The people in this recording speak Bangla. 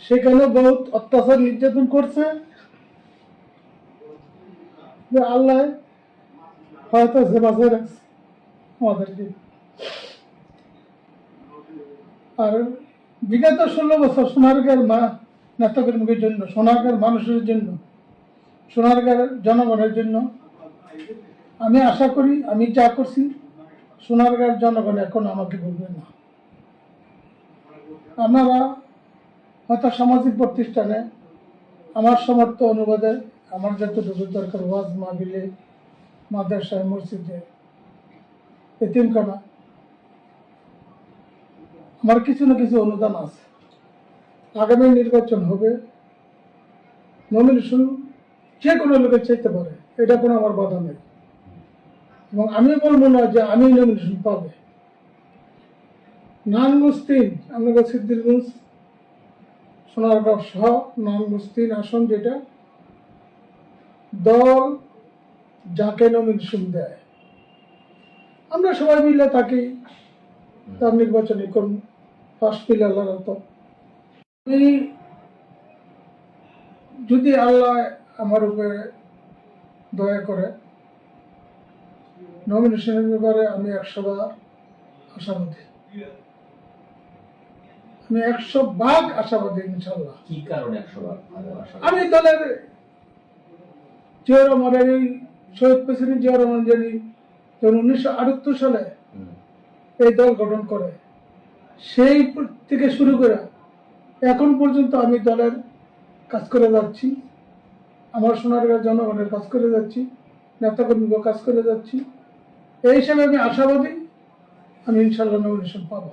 সেখানে বহুত অত্যাচার নির্যাতন করছে, যে আল্লাহ হয়তো যে বাঁচিয়ে রাখছে আমাদেরকে। আর বিগত 16 বছর সোনারগাঁর নেতাকর্মীদের জন্য, সোনারগাঁর মানুষের জন্য, সোনারগাঁর জনগণের জন্য আমি আশা করি আমি যা করছি সোনারগাঁর জনগণ এখন আমাকে বলবেন না। আপনারা হয়তো সামাজিক প্রতিষ্ঠানে আমার সমর্থ অনুবাদে আমার যতটুকু দরকার ওয়াজ মাহফিলে, মাদ্রাসায়, মসজিদে, এতিমখানা আমার কিছু না কিছু অনুদান আছে। আগামী নির্বাচন হবে, নমিনেশন যে কোনো লোকের চাইতে পারে, এটা কোনো আমার বাধা নেই। এবং আমি বলবো না যে আমি নমিনেশন পাবে। নারায়ণগঞ্জ 3 আপনাদের সিদ্ধিরগঞ্জ সোনারগাঁও সহ নারায়ণগঞ্জ 3 আসন, যেটা দল যাকে নমিনেশন দেয় আমরা সবাই মিলে তাকে তার নির্বাচনী করুন। ফার্স্ট পিলার লাগাতো আমি, যদি আল্লাহ আমার উপরে দয়া করে নমিনেশনের ব্যাপারে আমি 100 বার আশাবাদী, আমি 100 ভাগ আশাবাদী ইনশাল্লাহ। কি কারণে 100 বার আমি দলের জিয়া রহমানের, শহীদ প্রেসিডেন্ট জিয়া রহমান যিনি 1978 সালে এই দল গঠন করে, সেই থেকে শুরু করে এখন পর্যন্ত আমি দলের কাজ করে যাচ্ছি, আমার সোনারগাঁও জনগণের কাজ করে যাচ্ছি, নেতাকর্মীকে কাজ করে যাচ্ছি। এই হিসাবে আমি আশাবাদী আমি ইনশাল্লাহ নমিনেশন পাবো।